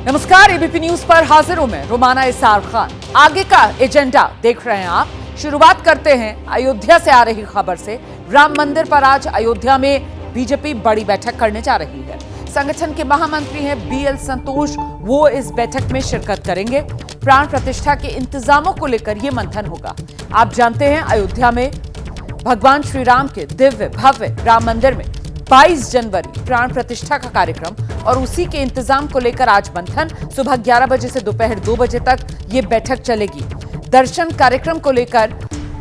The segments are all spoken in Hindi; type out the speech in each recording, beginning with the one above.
नमस्कार, एबीपी न्यूज पर हाजिर हूं मैं रोमाना इसार खान। आगे का एजेंडा देख रहे हैं आप। शुरुआत करते हैं अयोध्या से आ रही खबर से। राम मंदिर पर आज अयोध्या में बीजेपी बड़ी बैठक करने जा रही है। संगठन के महामंत्री हैं बीएल संतोष, वो इस बैठक में शिरकत करेंगे। प्राण प्रतिष्ठा के इंतजामों को लेकर यह मंथन होगा। आप जानते हैं, अयोध्या में भगवान श्री राम के दिव्य भव्य राम मंदिर में 22 जनवरी प्राण प्रतिष्ठा का कार्यक्रम और उसी के इंतजाम को लेकर आज मंथन। सुबह 11 बजे से दोपहर 2 बजे तक ये बैठक चलेगी। दर्शन कार्यक्रम को लेकर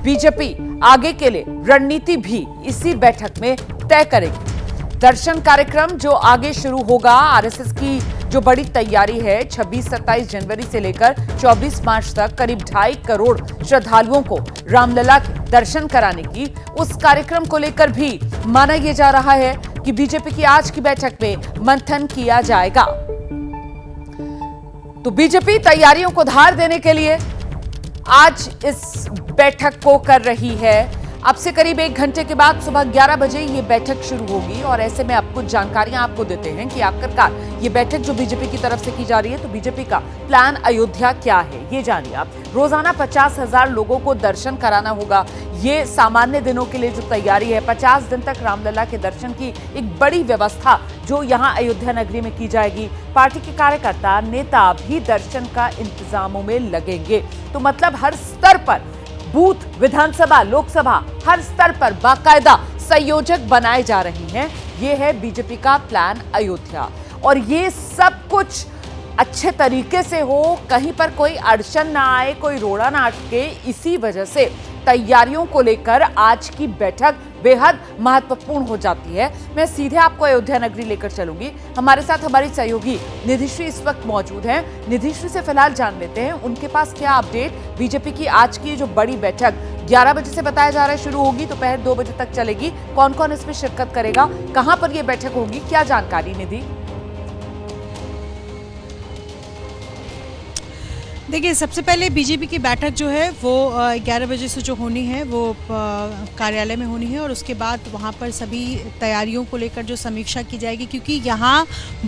बीजेपी आगे के लिए रणनीति भी इसी बैठक में तय करेगी। दर्शन कार्यक्रम जो आगे शुरू होगा, आरएसएस की जो बड़ी तैयारी है, 26-27 जनवरी से लेकर 24 मार्च तक करीब 2.5 करोड़ श्रद्धालुओं को रामलला के दर्शन कराने की, उस कार्यक्रम को लेकर भी माना यह जा रहा है कि बीजेपी की आज की बैठक में मंथन किया जाएगा। तो बीजेपी तैयारियों को धार देने के लिए आज इस बैठक को कर रही है। अब से करीब 1 घंटे के बाद सुबह 11 बजे ये बैठक शुरू होगी और ऐसे में आप कुछ जानकारियां आपको देते हैं कि आखिरकार ये बैठक जो बीजेपी की तरफ से की जा रही है, तो बीजेपी का प्लान अयोध्या क्या है, ये जानिए आप। रोजाना 50,000 लोगों को दर्शन कराना होगा। ये सामान्य दिनों के लिए जो तैयारी है, 50 दिन तक रामलला के दर्शन की एक बड़ी व्यवस्था जो यहाँ अयोध्या नगरी में की जाएगी। पार्टी के कार्यकर्ता नेता भी दर्शन का इंतजामों में लगेंगे। तो मतलब हर स्तर पर, बूथ, विधानसभा, लोकसभा, हर स्तर पर बाकायदा संयोजक बनाए जा रहे हैं। ये है बीजेपी का प्लान अयोध्या, और ये सब कुछ अच्छे तरीके से हो, कहीं पर कोई अड़चन ना आए, कोई रोड़ा ना अटके। इसी वजह से तैयारियों को लेकर आज की बैठक बेहद महत्वपूर्ण हो जाती है। मैं सीधे आपको अयोध्या नगरी लेकर चलूंगी। हमारे साथ हमारी सहयोगी निधिश्री इस वक्त मौजूद हैं। निधिश्री से फिलहाल जान लेते हैं उनके पास क्या अपडेट। बीजेपी की आज की जो बड़ी बैठक 11 बजे से बताया जा रहा है शुरू होगी, दोपहर 2 बजे तक चलेगी। कौन कौन इसमें शिरकत करेगा, कहां पर यह बैठक होगी, क्या जानकारी निधि? देखिए, सबसे पहले बीजेपी की बैठक जो है वो 11 बजे से जो होनी है वो कार्यालय में होनी है, और उसके बाद वहाँ पर सभी तैयारियों को लेकर जो समीक्षा की जाएगी, क्योंकि यहाँ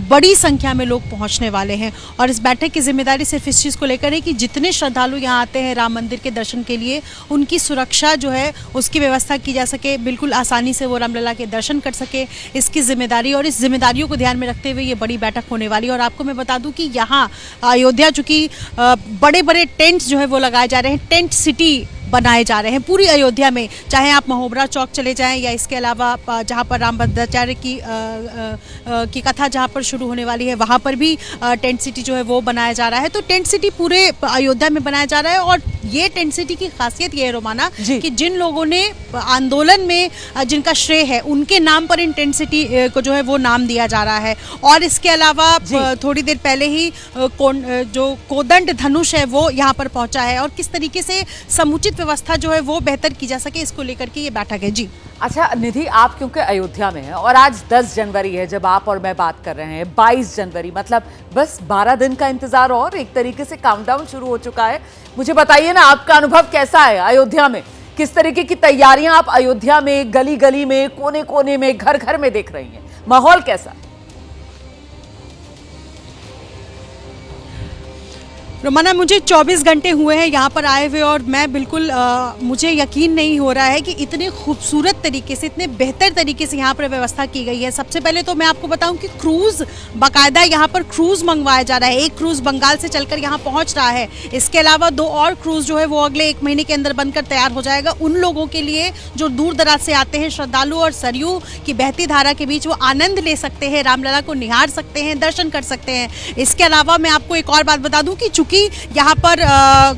बड़ी संख्या में लोग पहुँचने वाले हैं। और इस बैठक की जिम्मेदारी सिर्फ इस चीज़ को लेकर है कि जितने श्रद्धालु यहाँ आते हैं राम मंदिर के दर्शन के लिए, उनकी सुरक्षा जो है उसकी व्यवस्था की जा सके, बिल्कुल आसानी से वो रामलला के दर्शन कर सके, इसकी जिम्मेदारी, और इस जिम्मेदारियों को ध्यान में रखते हुए ये बड़ी बैठक होने वाली है। और आपको मैं बता दूँ कि यहाँ अयोध्या चूँकि बड़े बड़े टेंट्स जो है वो लगाए जा रहे हैं, टेंट सिटी बनाए जा रहे हैं पूरी अयोध्या में। चाहे आप महोबरा चौक चले जाएं या इसके अलावा जहां पर रामभद्राचार्य की कथा जहां पर शुरू होने वाली है, वहां पर भी टेंट सिटी जो है वो बनाया जा रहा है। तो टेंट सिटी पूरे अयोध्या में बनाया जा रहा है। और ये टेंट सिटी की खासियत ये है रोमाना, कि जिन लोगों ने आंदोलन में जिनका श्रेय है, उनके नाम पर इन टेंट सिटी को जो है वो नाम दिया जा रहा है। और इसके अलावा थोड़ी देर पहले ही जो कोदंड धनुष है वो यहाँ पर पहुंचा है, और किस तरीके से समुचित व्यवस्था जो है वो बेहतर की जा सके, इसको लेकर के ये बैठक है। जी अच्छा निधि, आप क्योंकि अयोध्या में हैं और आज 10 जनवरी है जब आप और मैं बात कर रहे हैं, 22 जनवरी मतलब बस 12 दिन का इंतजार और एक तरीके से काउंटडाउन शुरू हो चुका है। मुझे बताइए ना, आपका अनुभव कैसा है अयोध्या में? किस तरीके की तैयारियां आप अयोध्या में गली गली में, कोने कोने में, घर घर में देख रही हैं? माहौल कैसा? रोमाना, मुझे 24 घंटे हुए हैं यहाँ पर आए हुए, और मैं बिल्कुल मुझे यकीन नहीं हो रहा है कि इतने खूबसूरत तरीके से, इतने बेहतर तरीके से यहाँ पर व्यवस्था की गई है। सबसे पहले तो मैं आपको बताऊं कि क्रूज़, बाकायदा यहाँ पर क्रूज़ मंगवाया जा रहा है। एक क्रूज़ बंगाल से चलकर यहाँ पहुँच रहा है। इसके अलावा 2 और क्रूज़ जो है वो अगले 1 महीने के अंदर बनकर तैयार हो जाएगा, उन लोगों के लिए जो दूर दराज से आते हैं श्रद्धालु, और सरयू की बहती धारा के बीच वो आनंद ले सकते हैं, रामलला को निहार सकते हैं, दर्शन कर सकते हैं। इसके अलावा मैं आपको एक और बात बता दूं कि चूंकि यहाँ पर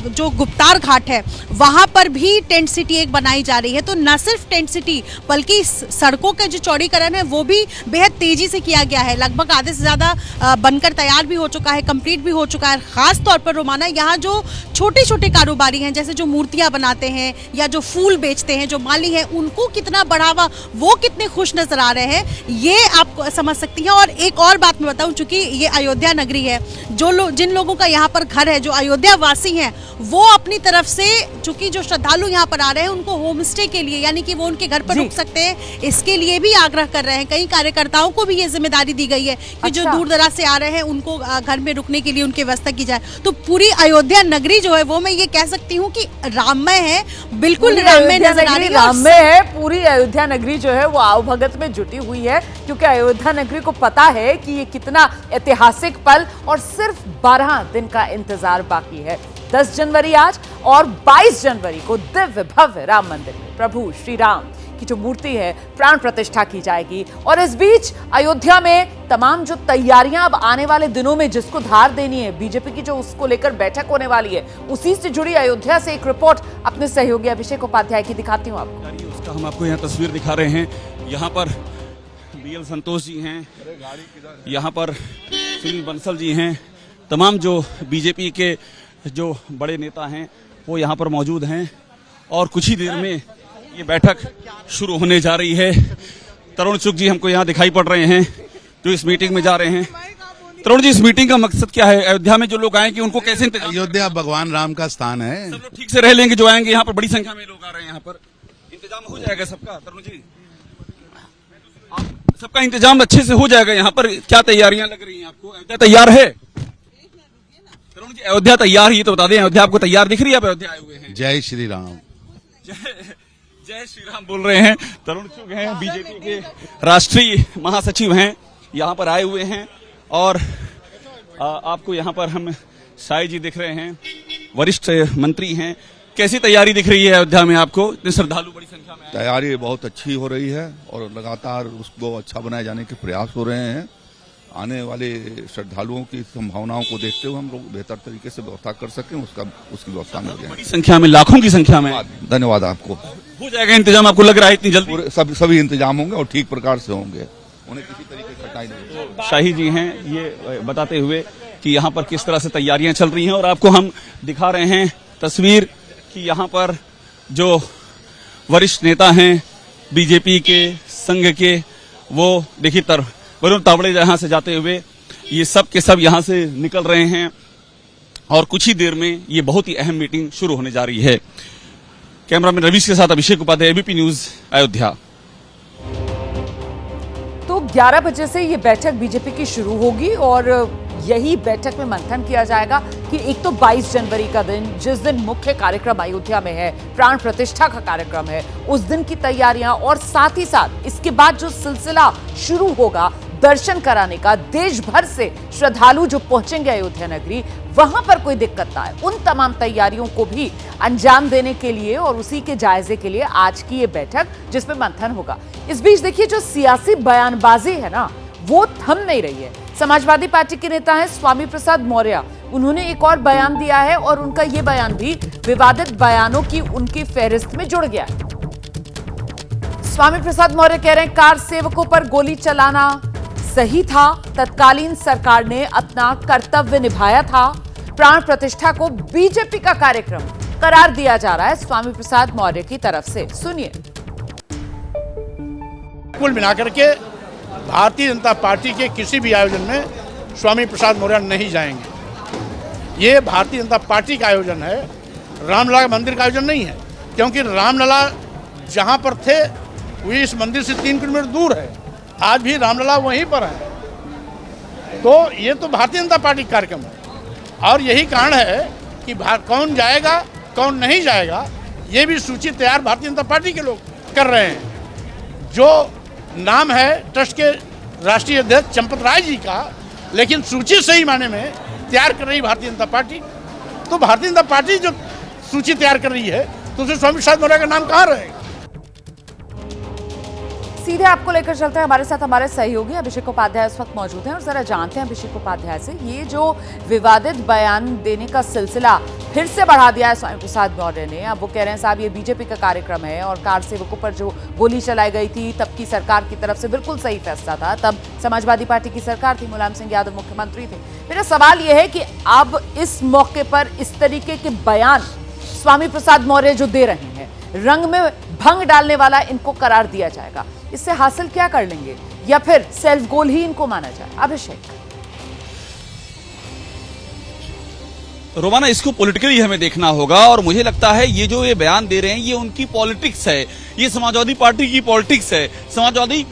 जो गुप्तार घाट है वहाँ पर भी टेंट सिटी एक बनाई जा रही है, तो न सिर्फ टेंट सिटी बल्कि सड़कों का जो चौड़ीकरण है वो भी बेहद तेजी से किया गया है। लगभग आधे से ज़्यादा बनकर तैयार भी हो चुका है, कंप्लीट भी हो चुका है। खास तौर पर रोमाना, यहाँ जो छोटे छोटे कारोबारी हैं, जैसे जो मूर्तियाँ बनाते हैं या जो फूल बेचते हैं, जो माली हैं, उनको कितना बढ़ावा, वो कितने खुश नजर आ रहे हैं, ये आप समझ सकती हैं। और एक और बात मैं बताऊँ, चूँकि ये अयोध्या नगरी है, जिन लोगों का यहाँ पर घर घर है, जो अयोध्या वासी हैं, वो अपनी तरफ से, चूंकि जो श्रद्धालु यहाँ पर आ रहे हैं उनको होम स्टे के लिए, यानी कि वो उनके घर पर रुक सकते हैं, इसके लिए भी आग्रह कर रहे हैं। कई कार्यकर्ताओं को भी ये जिम्मेदारी दी गई है कि जो दूर दराज से आ रहे हैं उनको घर में रुकने के लिए उनकी व्यवस्था की जाए। तो पूरी अयोध्या नगरी जो है वो मैं ये कह सकती हूँ कि राममय है, बिल्कुल राममय नजर आ रही है। राममय है, पूरी अयोध्या नगरी जो है वो आवभगत में जुटी हुई है, क्योंकि अयोध्या नगरी को पता है कि ये कितना ऐतिहासिक पल, और सिर्फ 12 दिन का इंतजार बाकी है। 10 जनवरी आज और 22 जनवरी को दिव्य भव्य राम मंदिर में प्रभु श्री राम की जो मूर्ति है प्राण प्रतिष्ठा की जाएगी। और इस बीच अयोध्या में तमाम जो तैयारियां अब आने वाले दिनों में जिसको धार देनी है, बीजेपी की जो उसको लेकर बैठक होने वाली है, उसी से जुड़ी अयोध्या से एक रिपोर्ट अपने सहयोगी अभिषेक उपाध्याय की दिखाती हूँ आपको। उसका हम आपको यहाँ तस्वीर दिखा रहे हैं। यहाँ पर बीएल संतोष जी हैं, यहाँ पर सुनील बंसल जी हैं, तमाम जो बीजेपी के जो बड़े नेता हैं वो यहाँ पर मौजूद हैं, और कुछ ही देर में ये बैठक शुरू होने जा रही है। तरुण चुग जी हमको यहाँ दिखाई पड़ रहे हैं जो इस मीटिंग में जा रहे हैं। तरुण जी, इस मीटिंग का मकसद क्या है? अयोध्या में जो लोग आए कि उनको कैसे इंतजाम? अयोध्या भगवान राम का स्थान है, सब लोग ठीक से रह लेंगे जो आएंगे? यहाँ पर बड़ी संख्या में लोग आ रहे हैं, यहाँ पर इंतजाम हो जाएगा सबका? तरुण जी, सबका इंतजाम अच्छे से हो जाएगा? यहाँ पर क्या तैयारियां लग रही हैं आपको? अयोध्या तैयार है? तरुण जी, अयोध्या तैयार ही तो बता दें, अयोध्या आपको तैयार दिख रही है? आप अयोध्या आए हुए हैं? जय श्री राम। जय श्री राम बोल रहे हैं। तरुण चुग हैं, बीजेपी के राष्ट्रीय महासचिव हैं, यहाँ पर आए हुए हैं। और आपको यहाँ पर हम साई जी दिख रहे हैं, वरिष्ठ मंत्री हैं। कैसी तैयारी दिख रही है अयोध्या में आपको? इतने श्रद्धालु बड़ी संख्या में? तैयारी बहुत अच्छी हो रही है और लगातार उसको अच्छा बनाए जाने के प्रयास हो रहे हैं। आने वाले श्रद्धालुओं की संभावनाओं को देखते हुए हम लोग बेहतर तरीके से व्यवस्था कर सकें, उसकी व्यवस्था में लगे हैं। बड़ी संख्या में, लाखों की संख्या में। धन्यवाद आपको। हो जाएगा इंतजाम, आपको लग रहा है इतनी जल्दी? सभी इंतजाम होंगे और ठीक प्रकार से होंगे, उन्हें किसी तरीके की कठिनाई नहीं होगी। शाही जी हैं ये बताते हुए कि यहाँ पर किस तरह से तैयारियां चल रही हैं, और आपको हम दिखा रहे हैं तस्वीर कि यहाँ पर जो वरिष्ठ नेता हैं बीजेपी के, संघ के, वो देखिए वरुण तावड़े यहाँ से जाते हुए ये सब के सब यहाँ से निकल रहे हैं, और कुछ ही देर में ये बहुत ही अहम मीटिंग शुरू होने जा रही है। कैमरामैन रवीश के साथ अभिषेक उपाध्याय, एबीपी न्यूज, अयोध्या। तो 11 बजे से ये बैठक बीजेपी की शुरू होगी, और यही बैठक में मंथन किया जाएगा कि एक तो 22 जनवरी का दिन, जिस दिन मुख्य कार्यक्रम अयोध्या में है, प्राण प्रतिष्ठा का कार्यक्रम है, उस दिन की तैयारियां, और साथ ही साथ इसके बाद जो सिलसिला शुरू होगा दर्शन कराने का, देश भर से श्रद्धालु जो पहुंचेंगे अयोध्या नगरी, वहां पर कोई दिक्कत ना आए, उन तमाम तैयारियों को भी अंजाम देने के लिए और उसी के जायजे के लिए आज की ये बैठक जिसमें मंथन होगा। इस बीच देखिए, जो सियासी बयानबाजी है ना, वो थम नहीं रही है। समाजवादी पार्टी के नेता हैं स्वामी प्रसाद मौर्य, उन्होंने एक और बयान दिया है, और उनका ये बयान भी विवादित बयानों की उनकी फहरिस्त में जुड़ गया है। स्वामी प्रसाद मौर्य कह रहे हैं, कार सेवकों पर गोली चलाना सही था, तत्कालीन सरकार ने अपना कर्तव्य निभाया था, प्राण प्रतिष्ठा को बीजेपी का कार्यक्रम करार दिया जा रहा है स्वामी प्रसाद मौर्य की तरफ से। सुनिए। कुल मिलाकर के भारतीय जनता पार्टी के किसी भी आयोजन में स्वामी प्रसाद मौर्य नहीं जाएंगे। ये भारतीय जनता पार्टी का आयोजन है, रामलला मंदिर का आयोजन नहीं है, क्योंकि रामलला जहाँ पर थे वो इस मंदिर से 3 किलोमीटर दूर है, आज भी रामलला वहीं पर है। तो ये तो भारतीय जनता पार्टी का कार्यक्रम है, और यही कारण है कि कौन जाएगा कौन नहीं जाएगा ये भी सूची तैयार भारतीय जनता पार्टी के लोग कर रहे हैं। जो नाम है ट्रस्ट के राष्ट्रीय अध्यक्ष चंपत राय जी का, लेकिन सूची सही मायने में तैयार कर रही भारतीय जनता पार्टी। तो भारतीय जनता पार्टी जो सूची तैयार कर रही है, तो उसमें स्वामी प्रसाद मौर्य का नाम कहाँ रहेगा? सीधे आपको लेकर चलते हैं, हमारे साथ हमारे सहयोगी अभिषेक उपाध्याय इस वक्त मौजूद हैं, और जरा जानते हैं अभिषेक उपाध्याय से, ये जो विवादित बयान देने का सिलसिला फिर से बढ़ा दिया है स्वामी प्रसाद मौर्य ने। अब वो कह रहे हैं साहब ये बीजेपी का कार्यक्रम है, और कार सेवकों पर जो गोली चलाई गई थी तब की सरकार की तरफ से बिल्कुल सही फैसला था, तब समाजवादी पार्टी की सरकार थी, मुलायम सिंह यादव मुख्यमंत्री थे। मेरा सवाल ये है कि अब इस मौके पर इस तरीके के बयान स्वामी प्रसाद मौर्य जो दे रहे हैं, रंग में भंग डालने वाला इनको करार दिया जाएगा, इससे हासिल क्या कर लेंगे, या फिर सेल्फ गोल ही इनको माना जाए? अभिषेक। रोमाना, इसको पॉलिटिकली हमें देखना होगा और मुझे लगता है ये जो ये बयान दे रहे हैं ये उनकी पॉलिटिक्स है, ये समाजवादी पार्टी की पॉलिटिक्स है। समाजवादी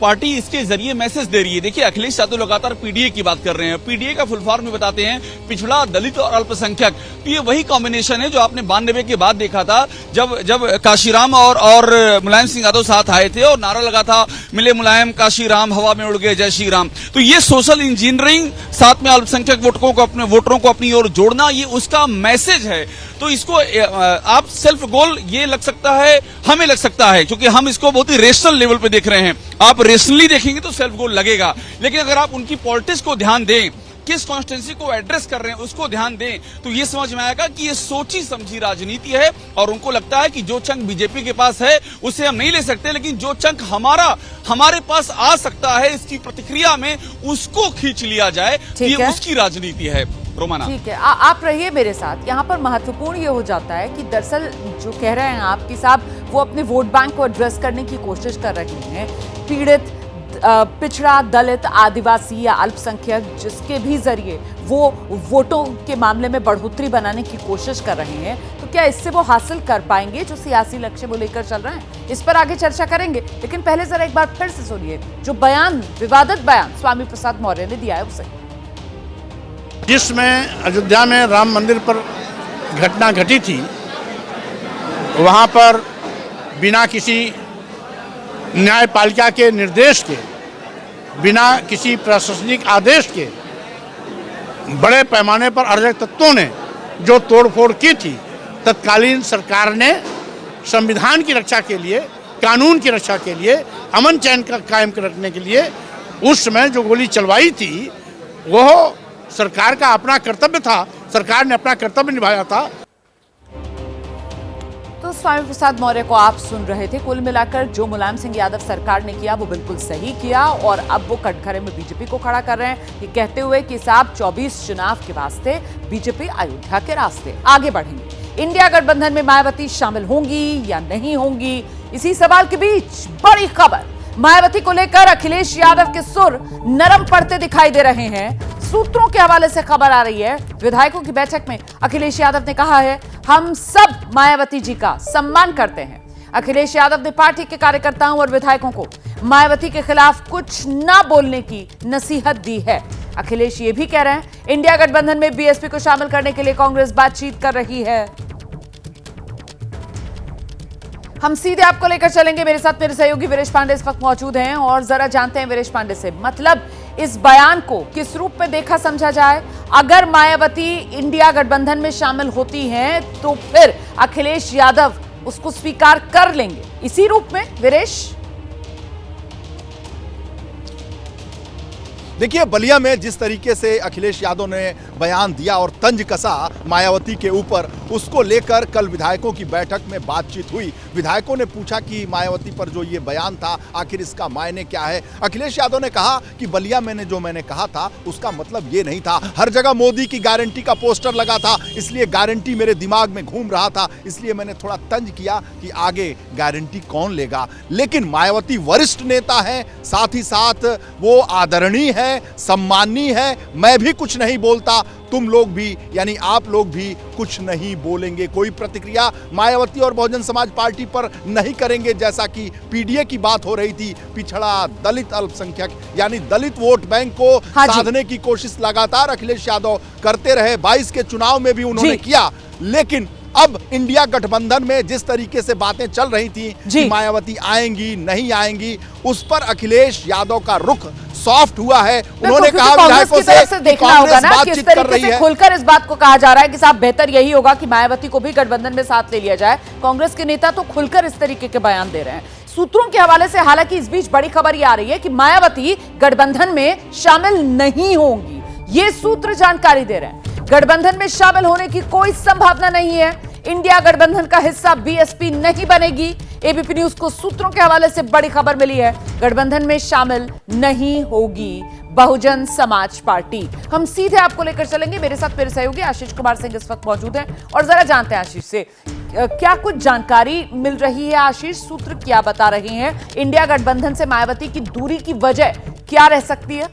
पार्टी इसके जरिए मैसेज दे रही है। देखिए, अखिलेश यादव लगातार पीडीए की बात कर रहे हैं। पीडीए का फुल फॉर्म में बताते हैं पिछड़ा, दलित और अल्पसंख्यक। तो ये वही कॉम्बिनेशन है जो आपने 92 के बाद देखा था, जब काशीराम और मुलायम सिंह यादव साथ आए थे और नारा लगा था मिले मुलायम काशीराम, हवा में उड़ गए जय श्री राम। तो ये सोशल इंजीनियरिंग, साथ में अल्पसंख्यक वोटरों को अपनी ओर जोड़ना, ये उसका मैसेज है। तो इसको आप सेल्फ गोल ये लग सकता है, हमें लग सकता है, क्योंकि हम इसको बहुत ही रेशनल लेवल पे देख रहे हैं। आप रेशनली देखेंगे तो सेल्फ गोल लगेगा, लेकिन अगर आप उनकी पॉलिटिक्स को ध्यान दें, किस कॉन्स्टिट्यूंसी को एड्रेस कर रहे हैं उसको ध्यान दें, तो ये समझ में आएगा कि ये सोची समझी राजनीति है। और उनको लगता है कि जो चंक बीजेपी के पास है उसे हम नहीं ले सकते, लेकिन जो चंक हमारे पास आ सकता है इसकी प्रतिक्रिया में, उसको खींच लिया जाए। ये उसकी राजनीति है। रोमाना, ठीक है, आप रहिए मेरे साथ। यहाँ पर महत्वपूर्ण ये हो जाता है कि दरअसल जो कह रहे हैं आप कि साहब वो अपने वोट बैंक को एड्रेस करने की कोशिश कर रहे हैं, पीड़ित, पिछड़ा, दलित, आदिवासी या अल्पसंख्यक, जिसके भी जरिए वो वोटों के मामले में बढ़ोतरी बनाने की कोशिश कर रहे हैं। तो क्या इससे वो हासिल कर पाएंगे जो सियासी लक्ष्य वो लेकर चल रहे हैं? इस पर आगे चर्चा करेंगे, लेकिन पहले जरा एक बार फिर से सुनिए जो बयान, विवादित बयान स्वामी प्रसाद मौर्य ने दिया है उसे। जिसमें अयोध्या में राम मंदिर पर घटना घटी थी, वहाँ पर बिना किसी न्यायपालिका के निर्देश के, बिना किसी प्रशासनिक आदेश के, बड़े पैमाने पर अराजक तत्वों ने जो तोड़फोड़ की थी, तत्कालीन सरकार ने संविधान की रक्षा के लिए, कानून की रक्षा के लिए, अमन चैन का कायम रखने के लिए उस समय जो गोली चलवाई थी, वह सरकार का अपना कर्तव्य था। सरकार ने अपना कर्तव्य निभाया था। तो स्वामी प्रसाद मौर्य को आप सुन रहे थे। कुल मिलाकर जो मुलायम सिंह यादव सरकार ने किया वो बिल्कुल सही किया, और अब वो कटघरे में बीजेपी को खड़ा कर रहे हैं, ये कहते हुए कि साहब 24 चुनाव के वास्ते बीजेपी अयोध्या के रास्ते आगे बढ़ेंगे। इंडिया गठबंधन में मायावती शामिल होंगी या नहीं होंगी, इसी सवाल के बीच बड़ी खबर, मायावती को लेकर अखिलेश यादव के सुर नरम पड़ते दिखाई दे रहे हैं। सूत्रों के हवाले से खबर आ रही है, विधायकों की बैठक में अखिलेश यादव ने कहा है हम सब मायावती जी का सम्मान करते हैं। अखिलेश यादव ने पार्टी के कार्यकर्ताओं और विधायकों को मायावती के खिलाफ कुछ ना बोलने की नसीहत दी है। अखिलेश ये भी कह रहे हैं इंडिया गठबंधन में बीएसपी को शामिल करने के लिए कांग्रेस बातचीत कर रही है। हम सीधे आपको लेकर चलेंगे, मेरे साथ मेरे सहयोगी वीरेश पांडे इस वक्त मौजूद हैं और जरा जानते हैं वीरेश पांडे से, मतलब इस बयान को किस रूप में देखा समझा जाए? अगर मायावती इंडिया गठबंधन में शामिल होती हैं तो फिर अखिलेश यादव उसको स्वीकार कर लेंगे, इसी रूप में वीरेश? देखिए, बलिया में जिस तरीके से अखिलेश यादव ने बयान दिया और तंज कसा मायावती के ऊपर, उसको लेकर कल विधायकों की बैठक में बातचीत हुई। विधायकों ने पूछा कि मायावती पर जो ये बयान था आखिर इसका मायने क्या है। अखिलेश यादव ने कहा कि बलिया में जो मैंने कहा था उसका मतलब ये नहीं था। हर जगह मोदी की गारंटी का पोस्टर लगा था, इसलिए गारंटी मेरे दिमाग में घूम रहा था, इसलिए मैंने थोड़ा तंज किया कि आगे गारंटी कौन लेगा। लेकिन मायावती वरिष्ठ नेता है, साथ ही साथ वो आदरणीय है, सम्माननीय है। मैं भी कुछ नहीं बोलता, तुम लोग भी यानी आप लोग भी कुछ नहीं बोलेंगे। कोई प्रतिक्रिया मायावती और बहुजन समाज पार्टी पर नहीं करेंगे, जैसा कि पीडीए की बात हो रही थी। पिछड़ा, दलित, अल्पसंख्यक यानी दलित वोट बैंक को साधने की कोशिश लगातार अखिलेश यादव करते रहे। 22 के चुनाव में भी उन्होंने किया, लेकिन अब इंडिया गठबंधन में जिस तरीके से बातें चल रही थी कि मायावती आएंगी नहीं आएंगी, उस पर अखिलेश यादव का रुख सॉफ्ट हुआ है। उन्होंने कहा विधायकों से देखना होगा ना किस तरीके से खुलकर इस बात को कहा जा रहा है कि साहब बेहतर यही होगा कि मायावती को भी गठबंधन में साथ ले लिया जाए। कांग्रेस के नेता तो खुलकर इस तरीके के बयान दे रहे हैं सूत्रों के हवाले से। हालांकि इस बीच बड़ी खबर यह आ रही है कि मायावती गठबंधन में शामिल नहीं होंगी, ये सूत्र जानकारी दे रहे हैं। गठबंधन में शामिल होने की कोई संभावना नहीं है। इंडिया गठबंधन का हिस्सा बीएसपी नहीं बनेगी। एबीपी न्यूज को सूत्रों के हवाले से बड़ी खबर मिली है, गठबंधन में शामिल नहीं होगी बहुजन समाज पार्टी। हम सीधे आपको लेकर चलेंगे, मेरे साथ मेरे सहयोगी आशीष कुमार सिंह इस वक्त मौजूद हैं और जरा जानते हैं आशीष से क्या कुछ जानकारी मिल रही है। आशीष, सूत्र क्या बता रहे हैं? इंडिया गठबंधन से मायावती की दूरी की वजह क्या रह सकती है?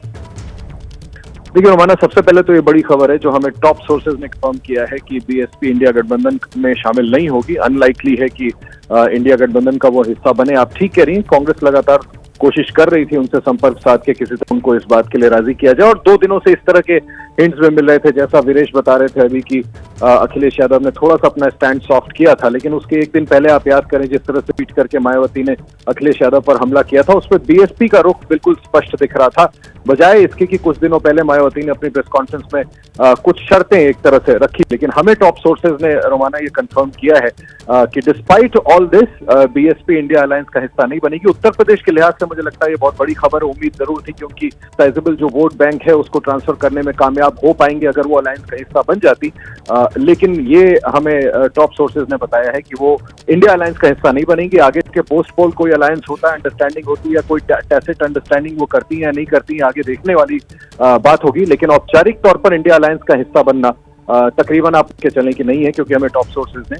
देखिए रोमाना, सबसे पहले तो ये बड़ी खबर है जो हमें टॉप सोर्सेज ने कंफर्म किया है कि बीएसपी इंडिया गठबंधन में शामिल नहीं होगी। अनलाइकली है कि इंडिया गठबंधन का वो हिस्सा बने। आप ठीक कह रही हैं, कांग्रेस लगातार कोशिश कर रही थी उनसे संपर्क साध के किसी तरह उनको इस बात के लिए राजी किया जाए, और 2 दिनों से इस तरह के हिंट्स में मिल रहे थे। जैसा वीरेश बता रहे थे अभी कि अखिलेश यादव ने थोड़ा सा अपना स्टैंड सॉफ्ट किया था, लेकिन उसके एक दिन पहले आप याद करें जिस तरह से ट्वीट करके मायावती ने अखिलेश यादव पर हमला किया था, उस पर बीएसपी का रुख बिल्कुल स्पष्ट दिख रहा था। बजाय इसके कि कुछ दिनों पहले मायावती ने अपनी प्रेस कॉन्फ्रेंस में कुछ शर्तें एक तरह से रखी, लेकिन हमें टॉप सोर्सेज ने रोमाना ये कंफर्म किया है कि despite all this BSP India alliance का हिस्सा नहीं बनेगी। उत्तर प्रदेश के लिहाज से मुझे लगता है ये बहुत बड़ी खबर, उम्मीद जरूर थी, क्योंकि साइजेबल जो वोट बैंक है उसको ट्रांसफर करने में कामयाब हो पाएंगे अगर वो अलायंस का हिस्सा बन जाती। लेकिन ये हमें टॉप सोर्सेज ने बताया है कि वो इंडिया अलायंस का हिस्सा नहीं बनेंगी। आगे के पोस्ट पोल कोई अलायंस होता है, अंडरस्टैंडिंग होती है या कोई टैसिट अंडरस्टैंडिंग वो करती है या नहीं करती है, आगे देखने वाली बात होगी। लेकिन औपचारिक तौर पर इंडिया अलायंस का हिस्सा बनना तकरीबन आप के चलें कि नहीं है, क्योंकि हमें टॉप सोर्सेज ने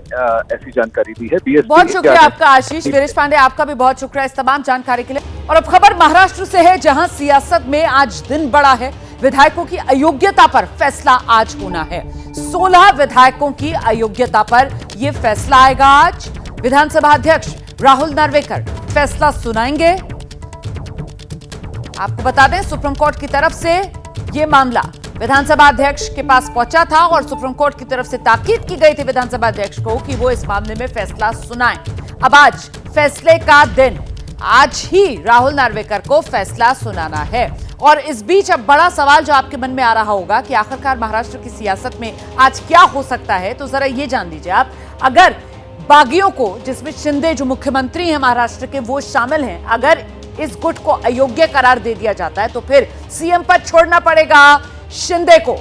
ऐसी जानकारी दी है। बीएसपी बहुत शुक्रिया आपका आशीष। वीरेश पांडे, आपका भी बहुत शुक्रिया इस तमाम जानकारी के लिए। और अब खबर महाराष्ट्र से है, जहां सियासत में आज दिन बड़ा है। विधायकों की अयोग्यता पर फैसला आज होना है। 16 विधायकों की अयोग्यता पर यह फैसला आएगा आज। विधानसभा अध्यक्ष राहुल नार्वेकर फैसला सुनाएंगे। आपको बता दें, सुप्रीम कोर्ट की तरफ से यह मामला विधानसभा अध्यक्ष के पास पहुंचा था और सुप्रीम कोर्ट की तरफ से ताकीद की गई थी विधानसभा अध्यक्ष को कि वो इस मामले में फैसला सुनाएं। अब आज फैसले का दिन, आज ही राहुल नार्वेकर को फैसला सुनाना है। और इस बीच अब बड़ा सवाल जो आपके मन में आ रहा होगा कि आखिरकार महाराष्ट्र की सियासत में आज क्या हो सकता है, तो जरा ये जान लीजिए आप, अगर बागियों को, जिसमें शिंदे जो मुख्यमंत्री हैं महाराष्ट्र के वो शामिल हैं, अगर इस गुट को अयोग्य करार दे दिया जाता है तो फिर सीएम पद छोड़ना पड़ेगा शिंदे को,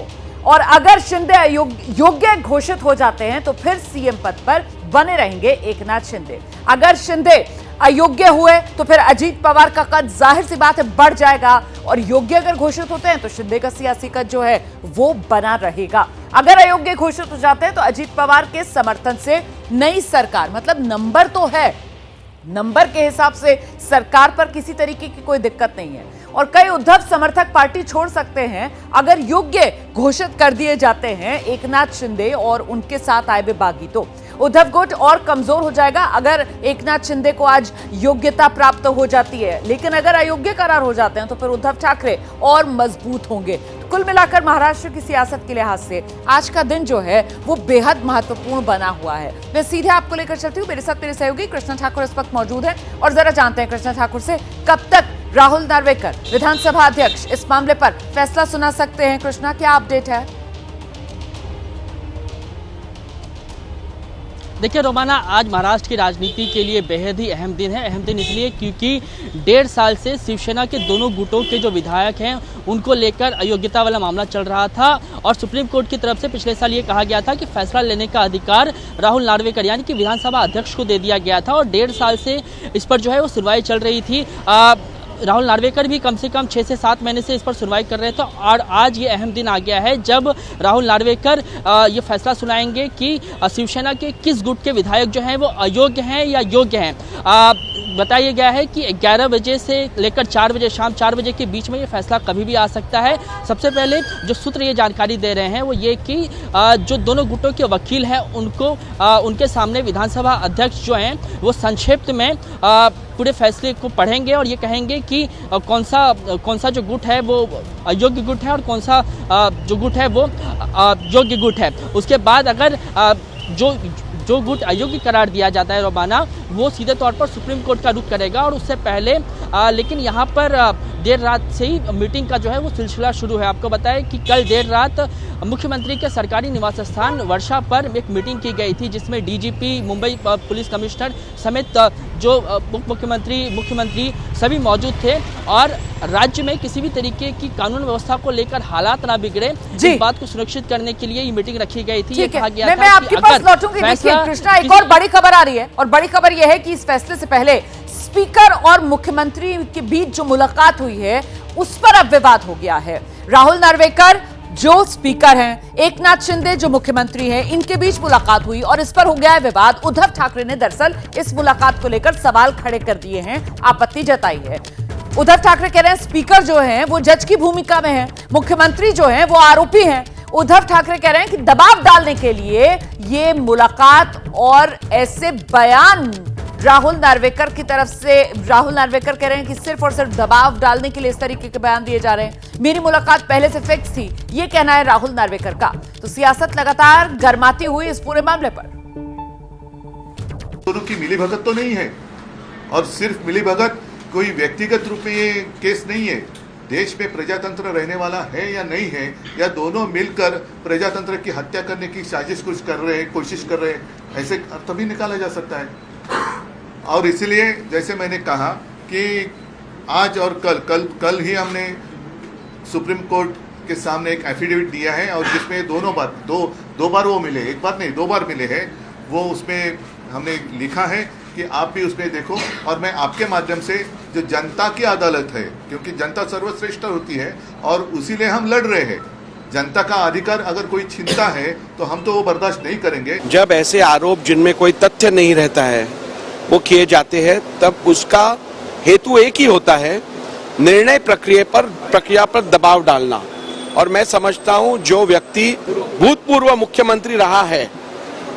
और अगर शिंदे योग्य घोषित हो जाते हैं तो फिर सीएम पद पर बने रहेंगे एकनाथ शिंदे। अगर शिंदे अयोग्य हुए तो फिर अजीत पवार का कद जाहिर सी बात है बढ़ जाएगा, और योग्य अगर घोषित होते हैं तो शिंदे का सियासी कद जो है वो बना रहेगा। अगर अयोग्य घोषित हो जाते हैं तो अजीत पवार के समर्थन से नई सरकार, मतलब नंबर तो है, नंबर के हिसाब से सरकार पर किसी तरीके की कोई दिक्कत नहीं है, और कई उद्धव समर्थक पार्टी छोड़ सकते हैं अगर योग्य घोषित कर दिए जाते हैं एकनाथ शिंदे और उनके साथ आए हुए बागी। तो उद्धव गुट और कमजोर हो जाएगा अगर एकनाथ शिंदे को आज योग्यता प्राप्त हो जाती है, लेकिन अगर अयोग्य करार हो जाते हैं तो फिर उद्धव ठाकरे और मजबूत होंगे। कुल मिलाकर महाराष्ट्र की सियासत के लिहाज से आज का दिन जो है वो बेहद महत्वपूर्ण बना हुआ है। मैं सीधे आपको लेकर चलती हूँ, मेरे साथ मेरे सहयोगी कृष्णा ठाकुर इस वक्त मौजूद है, और जरा जानते हैं कृष्णा ठाकुर से कब तक राहुल नार्वेकर विधानसभा अध्यक्ष इस मामले पर फैसला सुना सकते हैं। कृष्णा, क्या अपडेट है? देखिए रोमाना, आज महाराष्ट्र की राजनीति के लिए बेहद ही अहम दिन है। अहम दिन इसलिए क्योंकि 1.5 साल से शिवसेना के दोनों गुटों के जो विधायक हैं उनको लेकर अयोग्यता वाला मामला चल रहा था, और सुप्रीम कोर्ट की तरफ से पिछले साल ये कहा गया था कि फैसला लेने का अधिकार राहुल नार्वेकर यानी कि विधानसभा अध्यक्ष को दे दिया गया था, और 1.5 साल से इस पर जो है वो सुनवाई चल रही थी। राहुल नार्वेकर भी कम से कम 6 से 7 महीने से इस पर सुनवाई कर रहे थे, और आज ये अहम दिन आ गया है जब राहुल नार्वेकर ये फैसला सुनाएंगे कि शिवसेना के किस गुट के विधायक जो हैं वो अयोग्य हैं या योग्य हैं। बताया गया है कि 11 बजे से लेकर 4 बजे, शाम 4 बजे के बीच में ये फैसला कभी भी आ सकता है। सबसे पहले जो सूत्र ये जानकारी दे रहे हैं वो ये कि जो दोनों गुटों के वकील हैं उनको उनके सामने विधानसभा अध्यक्ष जो हैं वो संक्षिप्त में पूरे फैसले को पढ़ेंगे और ये कहेंगे कि कौन सा जो गुट है वो अयोग्य गुट है और कौन सा जो गुट है वो योग्य गुट है। उसके बाद अगर जो गुट अयोग्य करार दिया जाता है रोमाना, वो सीधे तौर पर सुप्रीम कोर्ट का रुख करेगा, और उससे पहले लेकिन यहाँ पर देर रात से ही मीटिंग का जो है वो सिलसिला शुरू है। आपको बताएं कि कल देर रात मुख्यमंत्री के सरकारी निवास स्थान वर्षा पर एक मीटिंग की गई थी, जिसमें डीजीपी, मुंबई पुलिस कमिश्नर समेत जो मुख्यमंत्री सभी मौजूद थे, और राज्य में किसी भी तरीके की कानून व्यवस्था को लेकर हालात ना बिगड़े, इस बात को सुरक्षित करने के लिए ये मीटिंग रखी गई थी। ये कहा गया था कि अगर कृष्णा, एक और बड़ी खबर आ रही है, और बड़ी खबर यह है कि इस फैसले से पहले स्पीकर और मुख्यमंत्री के बीच जो मुलाकात हुई है उस पर अब विवाद हो गया है। राहुल नार्वेकर जो स्पीकर हैं, एकनाथ शिंदे जो मुख्यमंत्री हैं, इनके बीच मुलाकात हुई और इस पर हो गया है विवाद। उद्धव ठाकरे ने दरअसल इस मुलाकात को लेकर सवाल खड़े कर दिए हैं, आपत्ति जताई है। उद्धव ठाकरे कह रहे हैं स्पीकर जो हैं वो जज की भूमिका में है, मुख्यमंत्री जो हैं वो आरोपी हैं। उद्धव ठाकरे कह रहे हैं कि दबाव डालने के लिए ये मुलाकात और ऐसे बयान राहुल नार्वेकर की तरफ से, राहुल नार्वेकर कह रहे हैं कि सिर्फ और सिर्फ दबाव डालने के लिए इस तरीके के बयान दिए जा रहे हैं। मेरी मुलाकात पहले से फिक्स थी, ये कहना है राहुल नार्वेकर का। तो सियासत लगातार गर्माती हुई इस पूरे मामले पर। दोनों की मिलीभगत तो नहीं है, और सिर्फ मिलीभगत कोई व्यक्तिगत रूप में ये केस नहीं है। देश में प्रजातंत्र रहने वाला है या नहीं है, या दोनों मिलकर प्रजातंत्र की हत्या करने की साजिश कुछ कर रहे हैं, कोशिश कर रहे हैं, ऐसे अर्थ भी निकाला जा सकता है। और इसलिए जैसे मैंने कहा कि आज और कल ही हमने सुप्रीम कोर्ट के सामने एक एफिडेविट दिया है, और जिसमें दो बार वो मिले, एक बार नहीं 2 बार मिले हैं। वो उसमें हमने लिखा है कि आप भी उसमें देखो, और मैं आपके माध्यम से जो जनता की अदालत है, क्योंकि जनता सर्वश्रेष्ठ होती है और उसी लिए हम लड़ रहे हैं। जनता का अधिकार अगर कोई छीनता है तो हम तो वो बर्दाश्त नहीं करेंगे। जब ऐसे आरोप जिनमें कोई तथ्य नहीं रहता है वो किए जाते हैं, तब उसका हेतु एक ही होता है, निर्णय प्रक्रिया पर दबाव डालना। और मैं समझता हूं जो व्यक्ति भूतपूर्व मुख्यमंत्री रहा है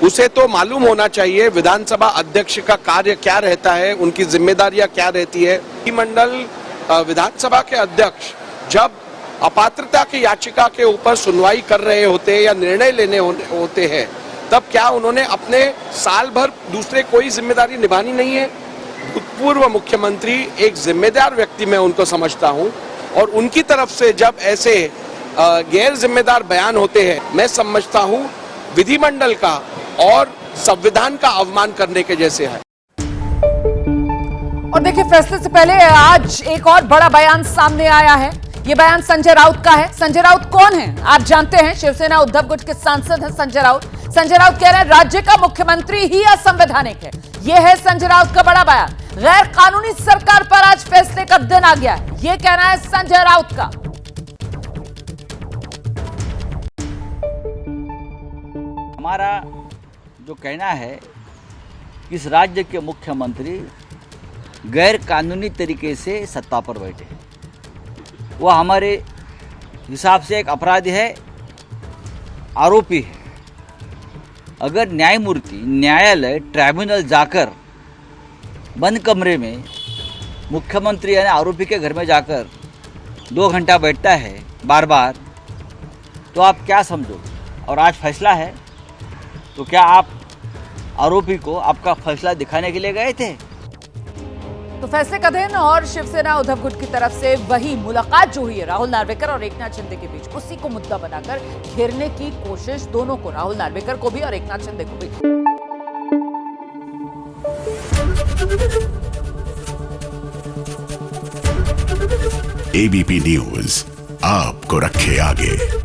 उसे तो मालूम होना चाहिए विधानसभा अध्यक्ष का कार्य क्या रहता है, उनकी जिम्मेदारियां क्या रहती है। विधिमंडल विधानसभा के अध्यक्ष जब अपात्रता की याचिका के ऊपर सुनवाई कर रहे होते हैं या निर्णय लेने होते हैं, तब क्या उन्होंने अपने साल भर दूसरे कोई जिम्मेदारी निभानी नहीं है? पूर्व मुख्यमंत्री एक जिम्मेदार व्यक्ति मैं उनको समझता हूं, और उनकी तरफ से जब ऐसे गैर जिम्मेदार बयान होते हैं, मैं समझता हूं विधिमंडल का और संविधान का अवमान करने के जैसे है। और देखिए, फैसले से पहले आज एक और बड़ा बयान सामने आया है। ये बयान संजय राउत का है। संजय राउत कौन है आप जानते हैं? शिवसेना उद्धव गुट के सांसद हैं संजय राउत। संजय राउत कह रहे हैं राज्य का मुख्यमंत्री ही असंवैधानिक है। यह है संजय राउत का बड़ा बयान। गैर कानूनी सरकार पर आज फैसले का दिन आ गया है, यह कहना है संजय राउत का। हमारा जो कहना है कि इस राज्य के मुख्यमंत्री गैर कानूनी तरीके से सत्ता पर बैठे, वह हमारे हिसाब से एक अपराधी है, आरोपी है। अगर न्यायमूर्ति, न्यायालय, ट्राइब्यूनल जाकर बंद कमरे में मुख्यमंत्री यानी आरोपी के घर में जाकर 2 घंटा बैठता है बार बार, तो आप क्या समझोगे? और आज फैसला है, तो क्या आप आरोपी को आपका फैसला दिखाने के लिए गए थे? तो फैसले का दिन और शिवसेना उद्धव गुट की तरफ से वही मुलाकात जो हुई है राहुल नार्वेकर और एकनाथ शिंदे के बीच, उसी को मुद्दा बनाकर घेरने की कोशिश दोनों को, राहुल नार्वेकर को भी और एकनाथ शिंदे को भी। एबीपी न्यूज आपको रखे आगे।